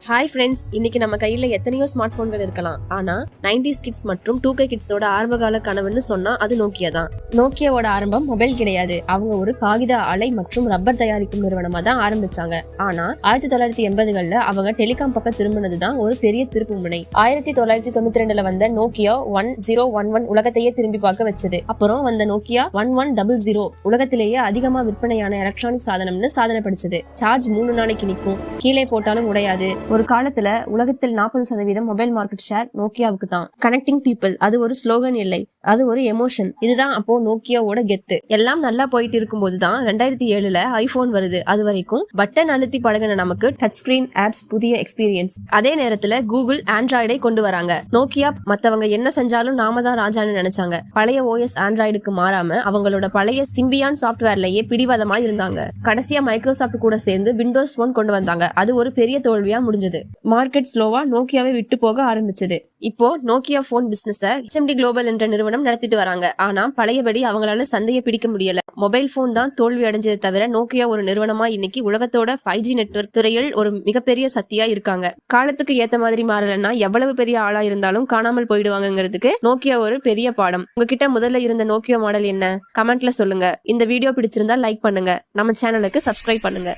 Hi friends, இன்னைக்கு நம்ம கையில எத்தனையோ ஸ்மார்ட் போன்கள் இருக்கலாம். ஆனா 90s கிட்ஸ் மற்றும் 2K கிட்ஸோட ஆரம்பகால கனவுன்னு சொன்னா அது நோக்கியா தான். நோக்கியாவோட ஆரம்பம் மொபைல் கிடையாது. அவங்க ஒரு காகித ஆலை மற்றும் ரப்பர் தயாரிக்கும் நிறுவனமா தான் ஆரம்பிச்சாங்க. ஆனா 1980கள்ல அவங்க டெலிகாம் பக்கம் திரும்பினதுதான் ஒரு பெரிய திருப்பு முனை. 1992ல வந்த நோக்கியா 1011 உலகத்தையே திரும்பி பார்க்க வச்சது. அப்புறம் வந்த நோக்கியா 1100 உலகத்திலேயே அதிகமா விற்பனையான எலக்ட்ரானிக் சாதனம்னு சாதனை படிச்சது. சார்ஜ் 3 நாளைக்கு நிக்கும், கீழே போட்டாலும் உடையாது. ஒரு காலத்துல உலகத்தில் 40% மொபைல் மார்க்கெட் ஷேர் நோக்கியாவுக்கு தான். கனெக்டிங் பீப்புள் அது ஒரு ஸ்லோகன் இல்லை, அது ஒரு எமோஷன். இதுதான் அப்போ நோக்கியாவோட கெத்து. எல்லாம் நல்லா போயிட்டு இருக்கும் போதுதான் 2007ல ஐபோன் வருது. அது வரைக்கும் பட்டன் அழுத்தி பழகின நமக்கு டச் ஸ்கிரீன் ஆப்ஸ் புதிய எக்ஸ்பீரியன்ஸ். அதே நேரத்துல கூகுள் ஆண்ட்ராய்டை கொண்டு வராங்க. நோக்கியா மத்தவங்க என்ன செஞ்சாலும் நாம தான் ராஜான்னு நினைச்சாங்க. பழைய ஓஎஸ் ஆண்ட்ராய்டுக்கு மாறாம அவங்களோட பழைய சிம்பியான் சாப்ட்வேர்லயே பிடிவாதமா இருந்தாங்க. கடைசியா மைக்ரோசாப்ட் கூட சேர்ந்து விண்டோஸ் போன் கொண்டு வந்தாங்க. அது ஒரு பெரிய தோல்வியா முடிஞ்சது. மார்க்கெட் ஸ்லோவா நோக்கியாவை விட்டு போக ஆரம்பிச்சது. இப்போ Nokia phone business HMD global என்ற நிறுவனம் நடத்திட்டு வராங்க. ஆனா பழையபடி அவங்களால சந்தையை பிடிக்க முடியல. மொபைல் போன் தான் தோல்வி அடைஞ்சதை தவிர நோக்கியா ஒரு நிறுவனமா இன்னைக்கு உலகத்தோட 5G நெட்வொர்க் துறையில் ஒரு மிகப்பெரிய சக்தியா இருக்காங்க. காலத்துக்கு ஏத்த மாதிரி மாறலன்னா எவ்வளவு பெரிய ஆளா இருந்தாலும் காணாமல் போயிடுவாங்கிறதுக்கு நோக்கியா ஒரு பெரிய பாடம். உங்ககிட்ட முதல்ல இருந்த நோக்கியா மாடல் என்ன? கமெண்ட்ல சொல்லுங்க. இந்த வீடியோ பிடிச்சிருந்தா லைக் பண்ணுங்க. நம்ம சேனலுக்கு சப்ஸ்கிரைப் பண்ணுங்க.